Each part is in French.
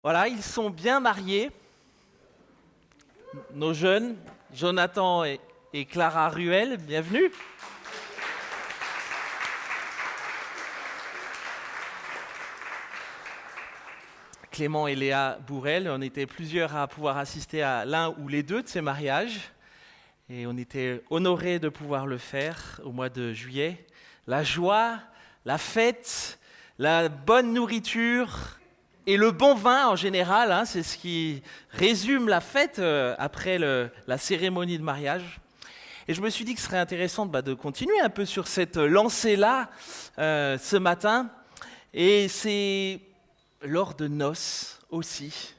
Voilà, ils sont bien mariés, nos jeunes, Jonathan et Clara Ruel, bienvenue. Clément et Léa Bourrel, on était plusieurs à pouvoir assister à l'un ou les deux de ces mariages. Et on était honorés de pouvoir le faire au mois de juillet. La joie, la fête, la bonne nourriture et le bon vin en général, c'est ce qui résume la fête après la cérémonie de mariage. Et je me suis dit que ce serait intéressant de continuer un peu sur cette lancée-là ce matin. Et c'est lors de noces aussi,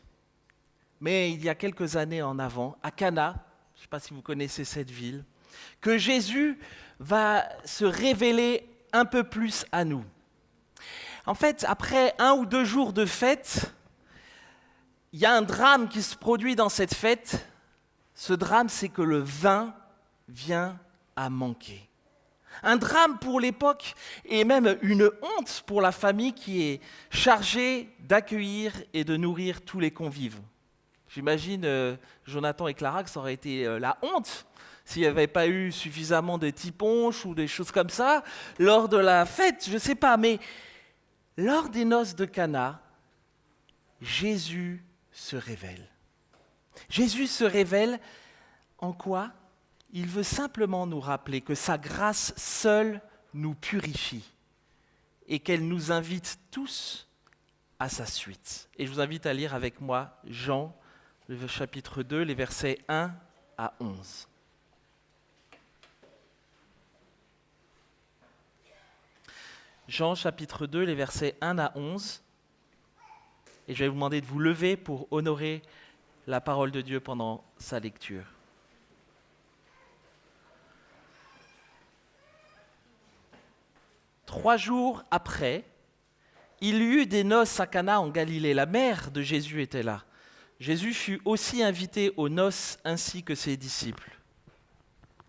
mais il y a quelques années en avant, à Cana, je ne sais pas si vous connaissez cette ville, que Jésus va se révéler un peu plus à nous. En fait, après 1 ou 2 jours de fête, il y a un drame qui se produit dans cette fête. Ce drame, c'est que le vin vient à manquer. Un drame pour l'époque et même une honte pour la famille qui est chargée d'accueillir et de nourrir tous les convives. J'imagine Jonathan et Clara que ça aurait été la honte s'il n'y avait pas eu suffisamment de petits punch ou des choses comme ça lors de la fête, je ne sais pas. Mais lors des noces de Cana, Jésus se révèle. Jésus se révèle en quoi ? Il veut simplement nous rappeler que sa grâce seule nous purifie et qu'elle nous invite tous à sa suite. Et je vous invite à lire avec moi Jean, le chapitre 2, les versets 1 à 11. Jean, chapitre 2, les versets 1 à 11. Et je vais vous demander de vous lever pour honorer la parole de Dieu pendant sa lecture. « 3 jours après, il y eut des noces à Cana en Galilée. La mère de Jésus était là. Jésus fut aussi invité aux noces ainsi que ses disciples.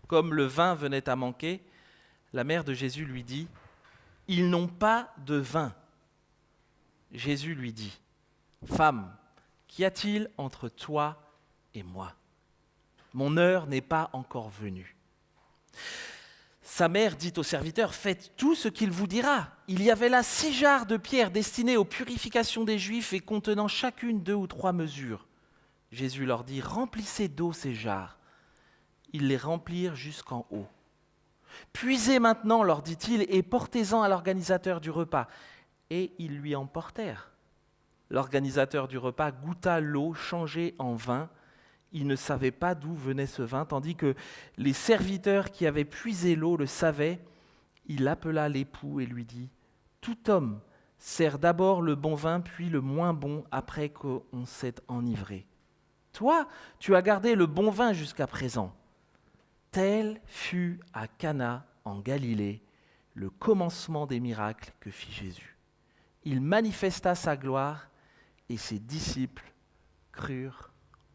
Comme le vin venait à manquer, la mère de Jésus lui dit « Ils n'ont pas de vin. » Jésus lui dit « Femme, qu'y a-t-il entre toi et moi ? Mon heure n'est pas encore venue. » Sa mère dit au serviteur « Faites tout ce qu'il vous dira. » Il y avait là 6 jarres de pierre destinées aux purifications des Juifs et contenant chacune 2 ou 3 mesures. Jésus leur dit « Remplissez d'eau ces jarres. » Ils les remplirent jusqu'en haut. « Puisez maintenant, leur dit-il, et portez-en à l'organisateur du repas. » Et ils lui en portèrent. L'organisateur du repas goûta l'eau changée en vin. Il ne savait pas d'où venait ce vin, tandis que les serviteurs qui avaient puisé l'eau le savaient. Il appela l'époux et lui dit « Tout homme sert d'abord le bon vin, puis le moins bon, après qu'on s'est enivré. Toi, tu as gardé le bon vin jusqu'à présent. » Tel fut à Cana, en Galilée, le commencement des miracles que fit Jésus. Il manifesta sa gloire et ses disciples crurent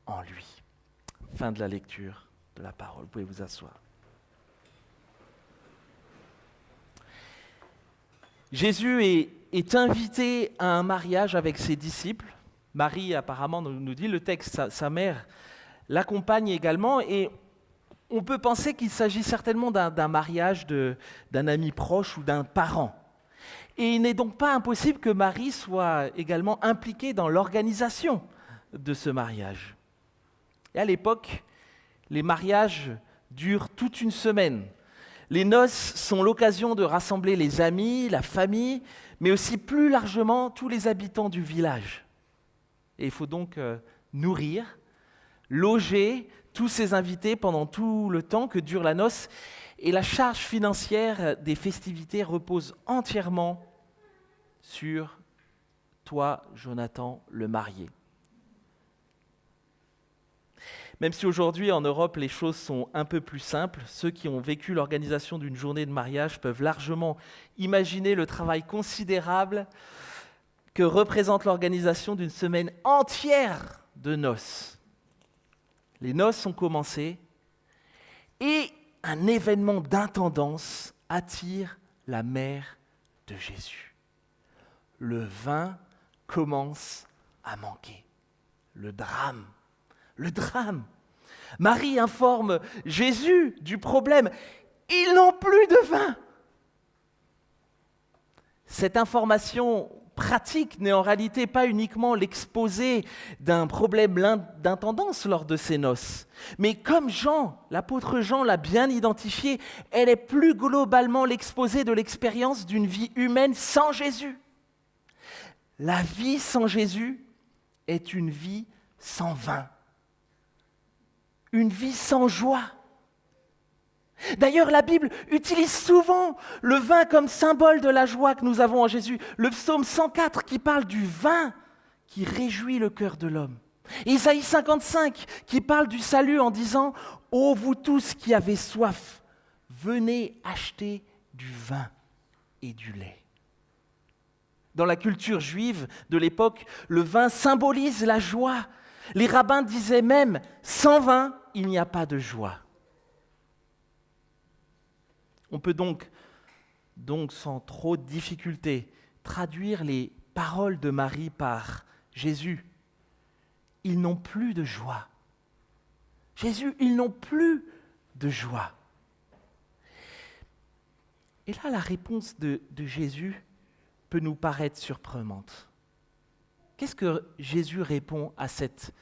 en lui. Fin de la lecture de la parole. Vous pouvez vous asseoir. Jésus est invité à un mariage avec ses disciples. Marie, apparemment, nous dit le texte, sa mère l'accompagne également. Et on peut penser qu'il s'agit certainement d'un mariage d'un ami proche ou d'un parent. Et il n'est donc pas impossible que Marie soit également impliquée dans l'organisation de ce mariage. Et à l'époque, les mariages durent toute une semaine. Les noces sont l'occasion de rassembler les amis, la famille, mais aussi plus largement tous les habitants du village. Et il faut donc nourrir, loger tous ces invités pendant tout le temps que dure la noce. Et la charge financière des festivités repose entièrement sur toi, Jonathan, le marié. Même si aujourd'hui en Europe les choses sont un peu plus simples, ceux qui ont vécu l'organisation d'une journée de mariage peuvent largement imaginer le travail considérable que représente l'organisation d'une semaine entière de noces. Les noces ont commencé et un événement d'intendance attire la mère de Jésus. Le vin commence a manqué. Le drame. Le drame. Marie informe Jésus du problème. Ils n'ont plus de vin. Cette information pratique n'est en réalité pas uniquement l'exposé d'un problème d'intendance lors de ces noces, mais comme Jean, l'apôtre Jean l'a bien identifié, elle est plus globalement l'exposé de l'expérience d'une vie humaine sans Jésus. La vie sans Jésus est une vie sans vin, une vie sans joie. D'ailleurs, la Bible utilise souvent le vin comme symbole de la joie que nous avons en Jésus. Le psaume 104 qui parle du vin qui réjouit le cœur de l'homme. Isaïe 55 qui parle du salut en disant « Ô vous tous qui avez soif, venez acheter du vin et du lait. » Dans la culture juive de l'époque, le vin symbolise la joie. Les rabbins disaient même « Sans vin, il n'y a pas de joie ». On peut donc sans trop de difficulté traduire les paroles de Marie par Jésus. Ils n'ont plus de joie. Jésus, ils n'ont plus de joie. Et là, la réponse de Jésus peut nous paraître surprenante. Qu'est-ce que Jésus répond à cette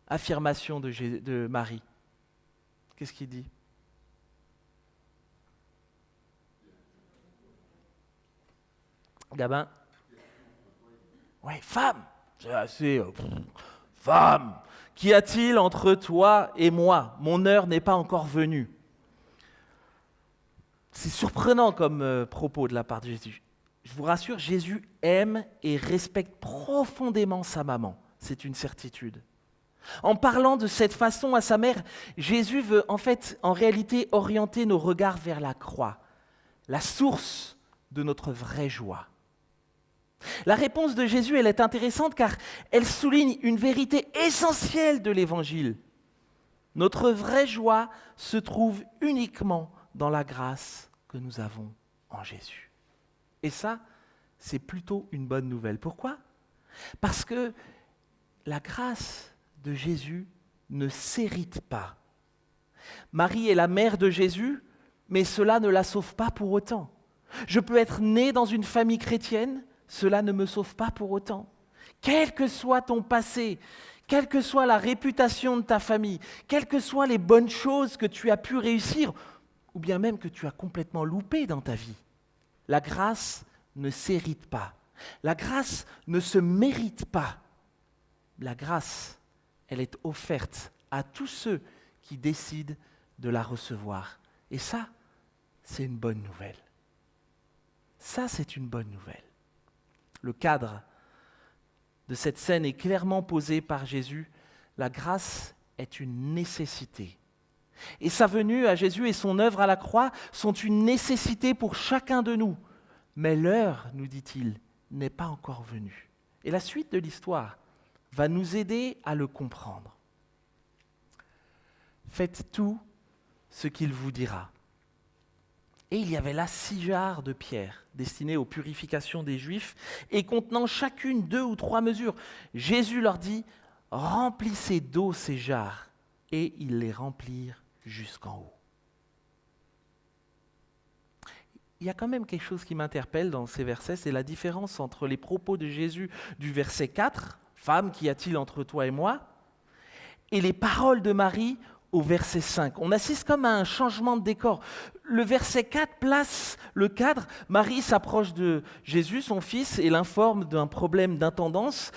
affirmation de Marie? Qu'est-ce qu'il dit? Gabin? Oui, femme! C'est assez... Femme! Qu'y a-t-il entre toi et moi? Mon heure n'est pas encore venue. C'est surprenant comme propos de la part de Jésus. Je vous rassure, Jésus aime et respecte profondément sa maman. C'est une certitude. En parlant de cette façon à sa mère, Jésus veut en réalité orienter nos regards vers la croix, la source de notre vraie joie. La réponse de Jésus, elle est intéressante car elle souligne une vérité essentielle de l'Évangile. Notre vraie joie se trouve uniquement dans la grâce que nous avons en Jésus. Et ça, c'est plutôt une bonne nouvelle. Pourquoi? Parce que la grâce de Jésus ne s'hérite pas. Marie est la mère de Jésus, mais cela ne la sauve pas pour autant. Je peux être né dans une famille chrétienne, cela ne me sauve pas pour autant. Quel que soit ton passé, quelle que soit la réputation de ta famille, quelles que soient les bonnes choses que tu as pu réussir, ou bien même que tu as complètement loupé dans ta vie, la grâce ne s'hérite pas. La grâce ne se mérite pas. La grâce, elle est offerte à tous ceux qui décident de la recevoir. Et ça, c'est une bonne nouvelle. Ça, c'est une bonne nouvelle. Le cadre de cette scène est clairement posé par Jésus. La grâce est une nécessité. Et sa venue à Jésus et son œuvre à la croix sont une nécessité pour chacun de nous. Mais l'heure, nous dit-il, n'est pas encore venue. Et la suite de l'histoire va nous aider à le comprendre. Faites tout ce qu'il vous dira. Et il y avait là 6 jarres de pierre destinées aux purifications des Juifs et contenant chacune 2 ou 3 mesures. Jésus leur dit « Remplissez d'eau ces jarres » et ils les remplirent jusqu'en haut. Il y a quand même quelque chose qui m'interpelle dans ces versets, c'est la différence entre les propos de Jésus du verset 4, « Femme, qu'y a-t-il entre toi et moi ?» et les paroles de Marie au verset 5. On assiste comme à un changement de décor. Le verset 4 place le cadre. Marie s'approche de Jésus, son fils, et l'informe d'un problème d'intendance.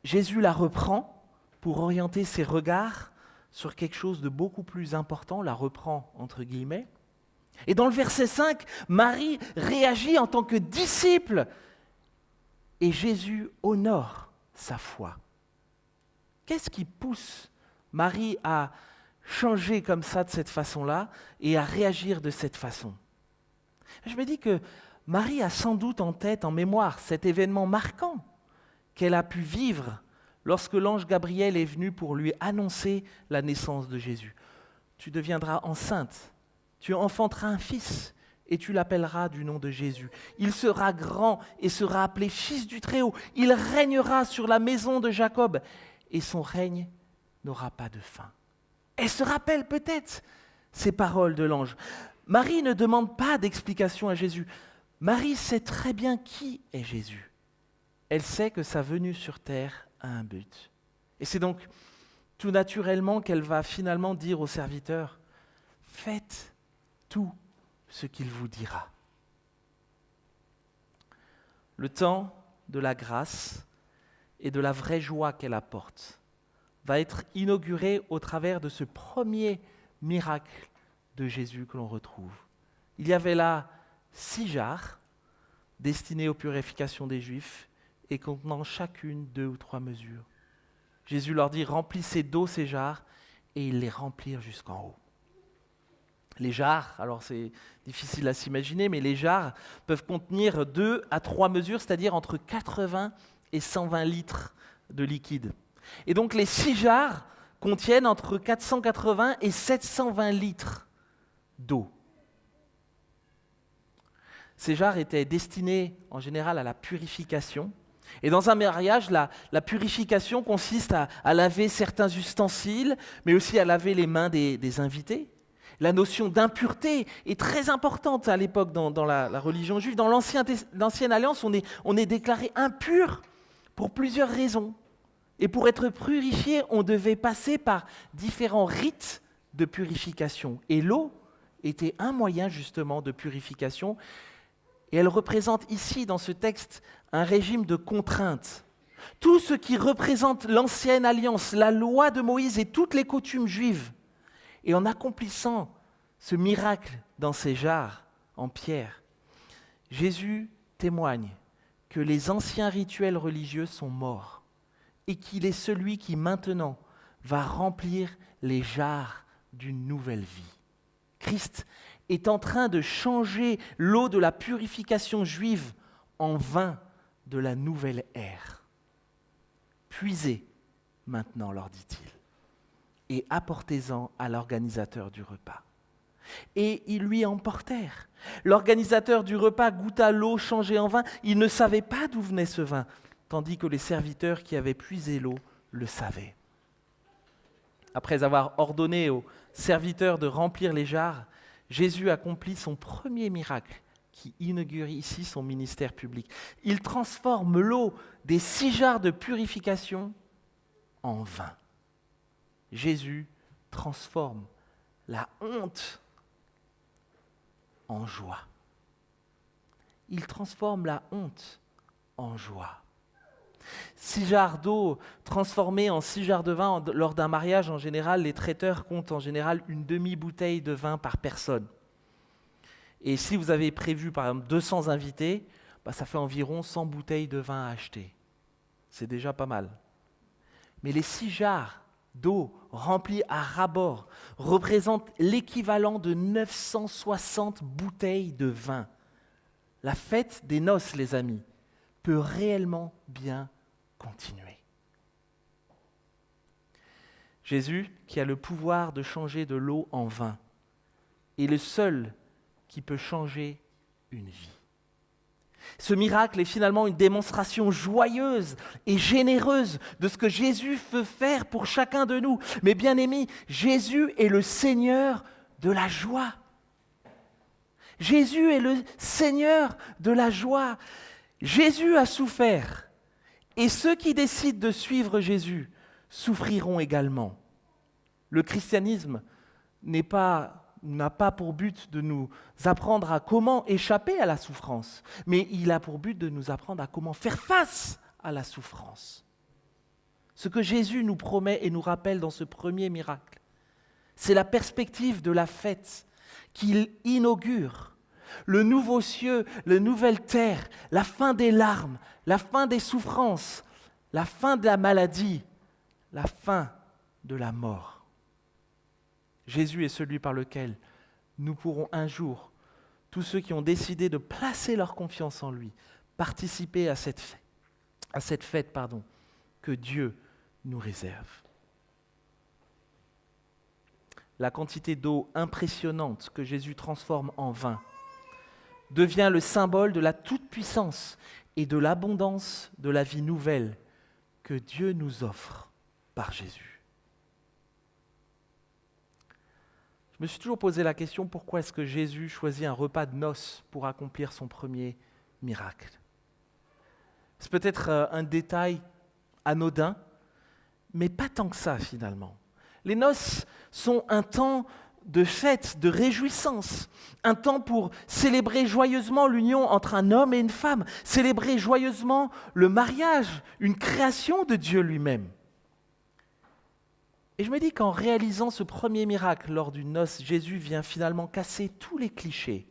Jésus la reprend pour orienter ses regards sur quelque chose de beaucoup plus important, la reprend entre guillemets. Et dans le verset 5, Marie réagit en tant que disciple et Jésus honore sa foi. Qu'est-ce qui pousse Marie à changer comme ça, de cette façon-là, et à réagir de cette façon? Je me dis que Marie a sans doute en tête, en mémoire, cet événement marquant qu'elle a pu vivre lorsque l'ange Gabriel est venu pour lui annoncer la naissance de Jésus. Tu deviendras enceinte, tu enfanteras un fils, et tu l'appelleras du nom de Jésus. Il sera grand et sera appelé Fils du Très-Haut. Il régnera sur la maison de Jacob et son règne n'aura pas de fin. Elle se rappelle peut-être ces paroles de l'ange. Marie ne demande pas d'explication à Jésus. Marie sait très bien qui est Jésus. Elle sait que sa venue sur terre a un but. Et c'est donc tout naturellement qu'elle va finalement dire aux serviteurs, « Faites tout ce qu'il vous dira. » Le temps de la grâce et de la vraie joie qu'elle apporte va être inauguré au travers de ce premier miracle de Jésus que l'on retrouve. Il y avait là 6 jarres destinées aux purifications des Juifs et contenant chacune 2 ou 3 mesures. Jésus leur dit « Remplissez d'eau ces jarres » et ils les remplirent jusqu'en haut. Les jarres, alors c'est difficile à s'imaginer, mais les jarres peuvent contenir 2 à 3 mesures, c'est-à-dire entre 80 et 120 litres de liquide. Et donc les 6 jarres contiennent entre 480 et 720 litres d'eau. Ces jarres étaient destinées en général à la purification. Et dans un mariage, la purification consiste à laver certains ustensiles, mais aussi à laver les mains des invités. La notion d'impureté est très importante à l'époque dans la religion juive. Dans l'Ancienne Alliance, on est déclaré impur pour plusieurs raisons. Et pour être purifié, on devait passer par différents rites de purification. Et l'eau était un moyen justement de purification. Et elle représente ici, dans ce texte, un régime de contrainte. Tout ce qui représente l'Ancienne Alliance, la loi de Moïse et toutes les coutumes juives. Et en accomplissant ce miracle dans ces jarres en pierre, Jésus témoigne que les anciens rituels religieux sont morts et qu'il est celui qui maintenant va remplir les jarres d'une nouvelle vie. Christ est en train de changer l'eau de la purification juive en vin de la nouvelle ère. Puisez maintenant, leur dit-il, et apportez-en à l'organisateur du repas. Et ils lui emportèrent. L'organisateur du repas goûta l'eau changée en vin. Il ne savait pas d'où venait ce vin, tandis que les serviteurs qui avaient puisé l'eau le savaient. Après avoir ordonné aux serviteurs de remplir les jarres, Jésus accomplit son premier miracle qui inaugure ici son ministère public. Il transforme l'eau des 6 jarres de purification en vin. Jésus transforme la honte en joie. Il transforme la honte en joie. 6 jarres d'eau transformées en 6 jarres de vin, lors d'un mariage, en général, les traiteurs comptent en général une demi-bouteille de vin par personne. Et si vous avez prévu, par exemple, 200 invités, ça fait environ 100 bouteilles de vin à acheter. C'est déjà pas mal. Mais les 6 jarres d'eau remplies à ras-bord représentent l'équivalent de 960 bouteilles de vin. La fête des noces, les amis, peut réellement bien continuer. Jésus, qui a le pouvoir de changer de l'eau en vin, est le seul qui peut changer une vie. Ce miracle est finalement une démonstration joyeuse et généreuse de ce que Jésus veut faire pour chacun de nous. Mais bien aimés, Jésus est le Seigneur de la joie. Jésus est le Seigneur de la joie. Jésus a souffert, et ceux qui décident de suivre Jésus souffriront également. Le christianisme n'a pas pour but de nous apprendre à comment échapper à la souffrance, mais il a pour but de nous apprendre à comment faire face à la souffrance. Ce que Jésus nous promet et nous rappelle dans ce premier miracle, c'est la perspective de la fête qu'il inaugure. Le nouveau ciel, la nouvelle terre, la fin des larmes, la fin des souffrances, la fin de la maladie, la fin de la mort. Jésus est celui par lequel nous pourrons un jour, tous ceux qui ont décidé de placer leur confiance en lui, participer à cette fête que Dieu nous réserve. La quantité d'eau impressionnante que Jésus transforme en vin devient le symbole de la toute-puissance et de l'abondance de la vie nouvelle que Dieu nous offre par Jésus. Je me suis toujours posé la question, pourquoi est-ce que Jésus choisit un repas de noces pour accomplir son premier miracle ? C'est peut-être un détail anodin, mais pas tant que ça finalement. Les noces sont un temps de fête, de réjouissance, un temps pour célébrer joyeusement l'union entre un homme et une femme, célébrer joyeusement le mariage, une création de Dieu lui-même. Et je me dis qu'en réalisant ce premier miracle lors d'une noce, Jésus vient finalement casser tous les clichés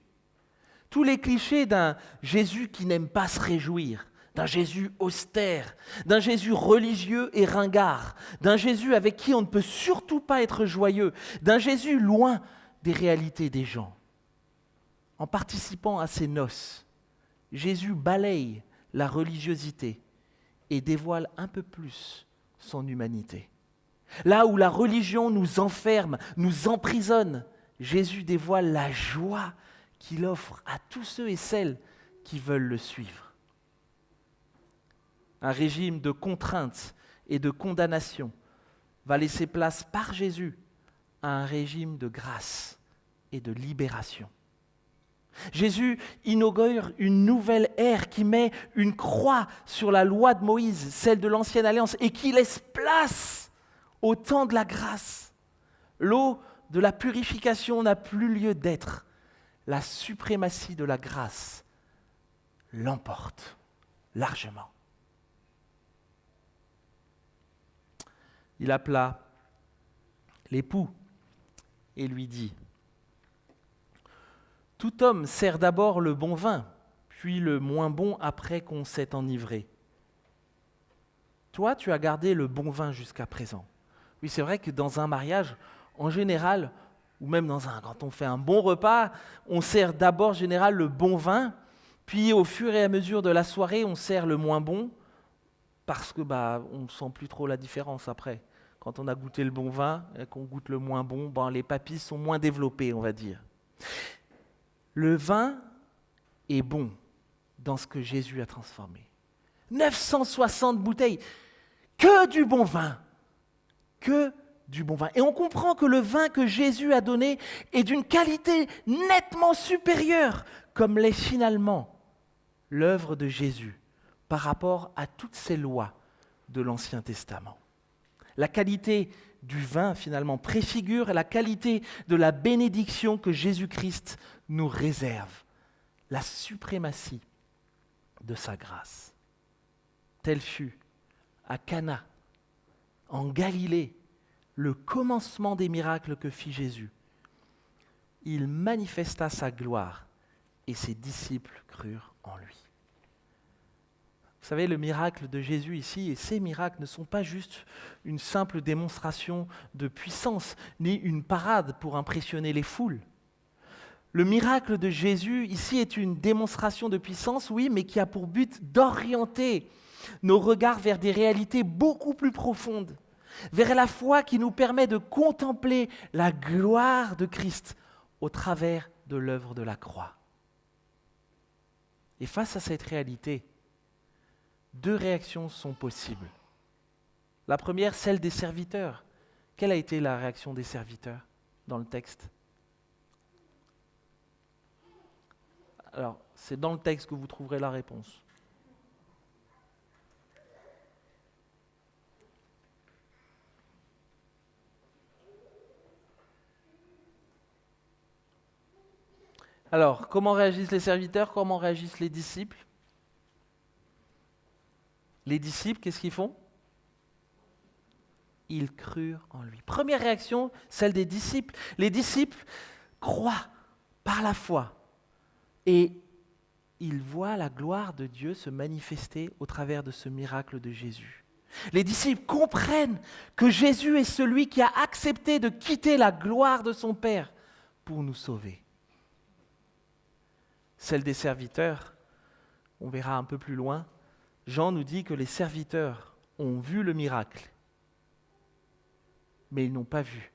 d'un Jésus qui n'aime pas se réjouir, d'un Jésus austère, d'un Jésus religieux et ringard, d'un Jésus avec qui on ne peut surtout pas être joyeux, d'un Jésus loin des réalités des gens. En participant à ces noces, Jésus balaye la religiosité et dévoile un peu plus son humanité. Là où la religion nous enferme, nous emprisonne, Jésus dévoile la joie qu'il offre à tous ceux et celles qui veulent le suivre. Un régime de contraintes et de condamnation va laisser place par Jésus à un régime de grâce et de libération. Jésus inaugure une nouvelle ère qui met une croix sur la loi de Moïse, celle de l'Ancienne Alliance, et qui laisse place au temps de la grâce. L'eau de la purification n'a plus lieu d'être. La suprématie de la grâce l'emporte largement. Il appela l'époux et lui dit : « Tout homme sert d'abord le bon vin, puis le moins bon après qu'on s'est enivré. Toi, tu as gardé le bon vin jusqu'à présent. » Oui, c'est vrai que dans un mariage, en général, ou même quand on fait un bon repas, on sert d'abord en général le bon vin, puis au fur et à mesure de la soirée, on sert le moins bon, parce que on ne sent plus trop la différence après. Quand on a goûté le bon vin et qu'on goûte le moins bon, les papilles sont moins développées, on va dire. Le vin est bon dans ce que Jésus a transformé. 960 bouteilles, que du bon vin. Que du bon vin. Et on comprend que le vin que Jésus a donné est d'une qualité nettement supérieure, comme l'est finalement l'œuvre de Jésus par rapport à toutes ces lois de l'Ancien Testament. La qualité du vin, finalement, préfigure la qualité de la bénédiction que Jésus-Christ nous réserve, la suprématie de sa grâce. Tel fut à Cana, en Galilée, le commencement des miracles que fit Jésus. Il manifesta sa gloire et ses disciples crurent en lui. Vous savez, le miracle de Jésus ici, et ces miracles ne sont pas juste une simple démonstration de puissance, ni une parade pour impressionner les foules. Le miracle de Jésus ici est une démonstration de puissance, oui, mais qui a pour but d'orienter nos regards vers des réalités beaucoup plus profondes, vers la foi qui nous permet de contempler la gloire de Christ au travers de l'œuvre de la croix. Et face à cette réalité, deux réactions sont possibles. La première, celle des serviteurs. Quelle a été la réaction des serviteurs dans le texte ? Alors, c'est dans le texte que vous trouverez la réponse. Alors, comment réagissent les serviteurs ? Comment réagissent les disciples ? Les disciples, qu'est-ce qu'ils font ? Ils crurent en lui. Première réaction, celle des disciples. Les disciples croient par la foi et ils voient la gloire de Dieu se manifester au travers de ce miracle de Jésus. Les disciples comprennent que Jésus est celui qui a accepté de quitter la gloire de son Père pour nous sauver. Celle des serviteurs, on verra un peu plus loin, Jean nous dit que les serviteurs ont vu le miracle, mais ils n'ont pas vu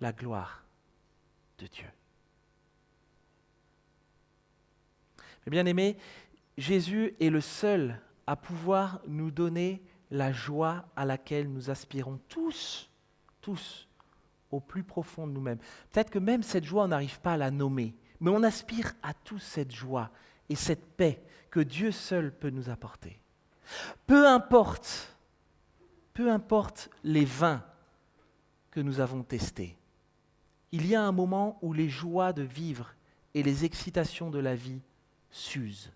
la gloire de Dieu. Et bien aimé, Jésus est le seul à pouvoir nous donner la joie à laquelle nous aspirons tous, au plus profond de nous-mêmes. Peut-être que même cette joie, on n'arrive pas à la nommer, mais on aspire à tous cette joie et cette paix que Dieu seul peut nous apporter. Peu importe les vins que nous avons testés, il y a un moment où les joies de vivre et les excitations de la vie s'usent.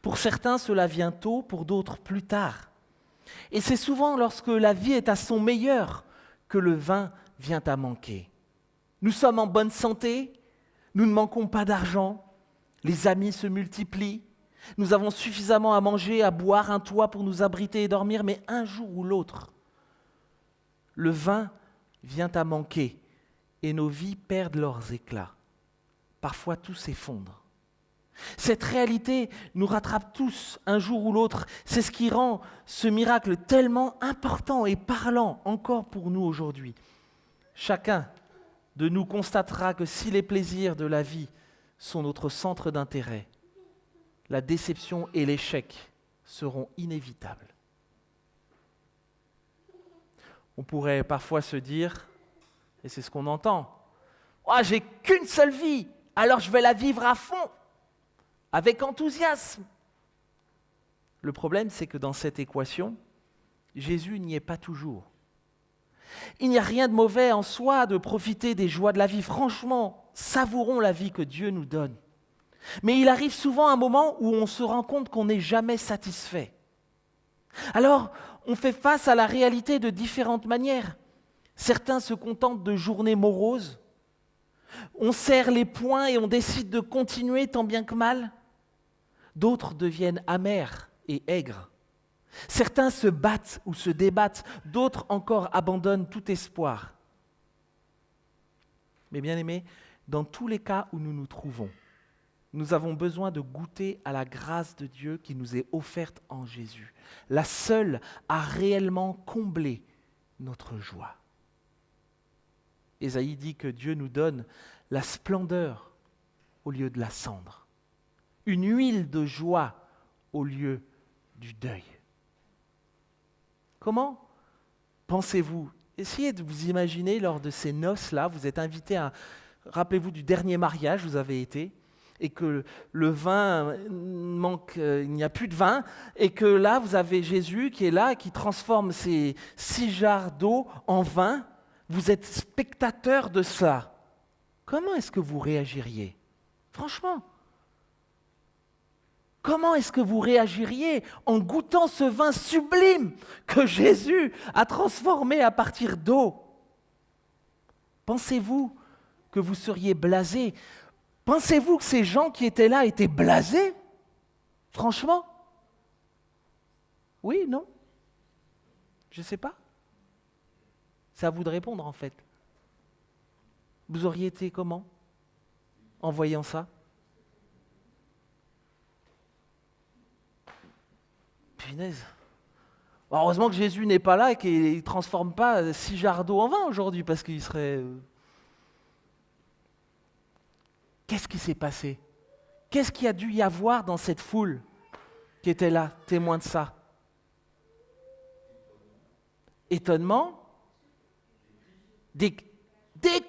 Pour certains, cela vient tôt, pour d'autres plus tard. Et c'est souvent lorsque la vie est à son meilleur que le vin vient à manquer. Nous sommes en bonne santé, nous ne manquons pas d'argent, les amis se multiplient, nous avons suffisamment à manger, à boire, un toit pour nous abriter et dormir, mais un jour ou l'autre, le vin vient à manquer et nos vies perdent leurs éclats. Parfois tout s'effondre. Cette réalité nous rattrape tous un jour ou l'autre. C'est ce qui rend ce miracle tellement important et parlant encore pour nous aujourd'hui. Chacun de nous constatera que si les plaisirs de la vie sont notre centre d'intérêt, la déception et l'échec seront inévitables. On pourrait parfois se dire, et c'est ce qu'on entend, « Oh, j'ai qu'une seule vie, alors je vais la vivre à fond !» avec enthousiasme. Le problème, c'est que dans cette équation, Jésus n'y est pas toujours. Il n'y a rien de mauvais en soi de profiter des joies de la vie. Franchement, savourons la vie que Dieu nous donne. Mais il arrive souvent un moment où on se rend compte qu'on n'est jamais satisfait. Alors, on fait face à la réalité de différentes manières. Certains se contentent de journées moroses. On serre les poings et on décide de continuer tant bien que mal. D'autres deviennent amers et aigres. Certains se battent ou se débattent, d'autres encore abandonnent tout espoir. Mais bien aimés, dans tous les cas où nous nous trouvons, nous avons besoin de goûter à la grâce de Dieu qui nous est offerte en Jésus, la seule à réellement combler notre joie. Ésaïe dit que Dieu nous donne la splendeur au lieu de la cendre, une huile de joie au lieu du deuil. Comment pensez-vous? Essayez de vous imaginer lors de ces noces-là, vous êtes invités à, rappelez-vous du dernier mariage où vous avez été, et que le vin manque, il n'y a plus de vin, et que là vous avez Jésus qui est là, qui transforme ces 6 jarres d'eau en vin. Vous êtes spectateur de ça. Comment est-ce que vous réagiriez? Franchement, comment est-ce que vous réagiriez en goûtant ce vin sublime que Jésus a transformé à partir d'eau? Pensez-vous que vous seriez blasé? Pensez-vous que ces gens qui étaient là étaient blasés? Franchement? Oui, non? Je ne sais pas. C'est à vous de répondre en fait. Vous auriez été comment en voyant ça? Punaise. Heureusement que Jésus n'est pas là et qu'il ne transforme pas 6 jarres d'eau en vin aujourd'hui, parce qu'il serait... Qu'est-ce qui s'est passé? Qu'est-ce qu'il y a dû y avoir dans cette foule qui était là, témoin de ça? Étonnement? Des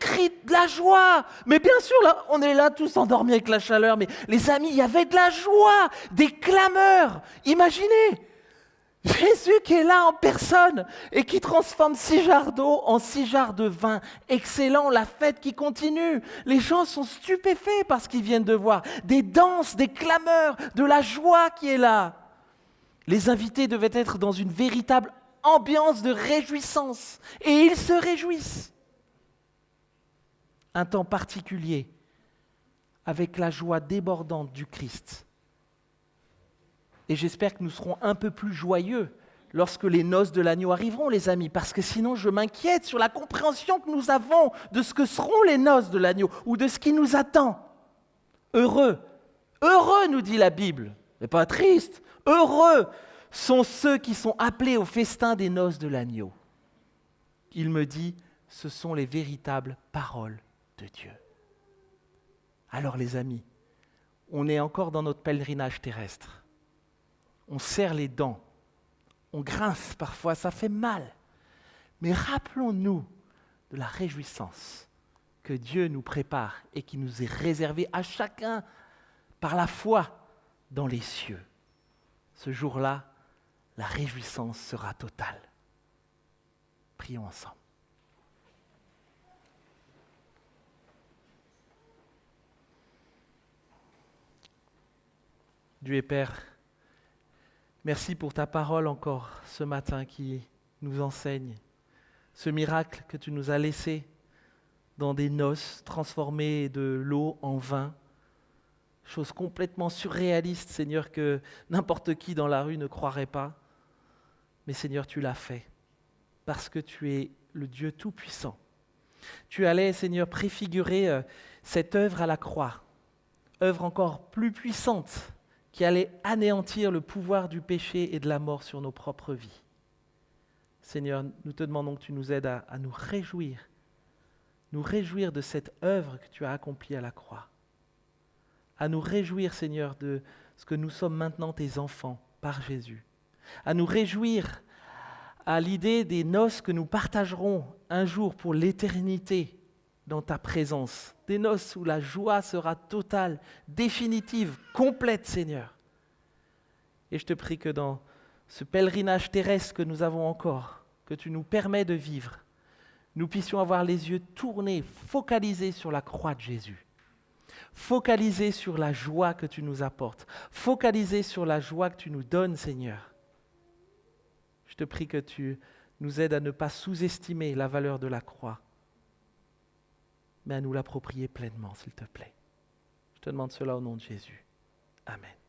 cris de la joie. Mais bien sûr, là, on est là tous endormis avec la chaleur, mais les amis, il y avait de la joie, des clameurs. Imaginez, Jésus qui est là en personne et qui transforme 6 jarres d'eau en 6 jarres de vin. Excellent, la fête qui continue. Les gens sont stupéfaits par ce qu'ils viennent de voir. Des danses, des clameurs, de la joie qui est là. Les invités devaient être dans une véritable ambiance de réjouissance. Et ils se réjouissent. Un temps particulier avec la joie débordante du Christ. Et j'espère que nous serons un peu plus joyeux lorsque les noces de l'agneau arriveront, les amis, parce que sinon je m'inquiète sur la compréhension que nous avons de ce que seront les noces de l'agneau ou de ce qui nous attend. Heureux, heureux nous dit la Bible, mais pas triste, heureux sont ceux qui sont appelés au festin des noces de l'agneau. Il me dit, ce sont les véritables paroles de Dieu. Alors les amis, on est encore dans notre pèlerinage terrestre. On serre les dents, on grince parfois, ça fait mal. Mais rappelons-nous de la réjouissance que Dieu nous prépare et qui nous est réservée à chacun par la foi dans les cieux. Ce jour-là, la réjouissance sera totale. Prions ensemble. Dieu et Père, merci pour ta parole encore ce matin qui nous enseigne ce miracle que tu nous as laissé dans des noces transformées de l'eau en vin. Chose complètement surréaliste, Seigneur, que n'importe qui dans la rue ne croirait pas. Mais Seigneur, tu l'as fait parce que tu es le Dieu Tout-Puissant. Tu allais, Seigneur, préfigurer cette œuvre à la croix, œuvre encore plus puissante qui allait anéantir le pouvoir du péché et de la mort sur nos propres vies. Seigneur, nous te demandons que tu nous aides à nous réjouir de cette œuvre que tu as accomplie à la croix, à nous réjouir, Seigneur, de ce que nous sommes maintenant tes enfants par Jésus, à nous réjouir à l'idée des noces que nous partagerons un jour pour l'éternité dans ta présence, des noces où la joie sera totale, définitive, complète, Seigneur. Et je te prie que dans ce pèlerinage terrestre que nous avons encore, que tu nous permets de vivre, nous puissions avoir les yeux tournés, focalisés sur la croix de Jésus, focalisés sur la joie que tu nous apportes, focalisés sur la joie que tu nous donnes, Seigneur. Je te prie que tu nous aides à ne pas sous-estimer la valeur de la croix, mais à nous l'approprier pleinement, s'il te plaît. Je te demande cela au nom de Jésus. Amen.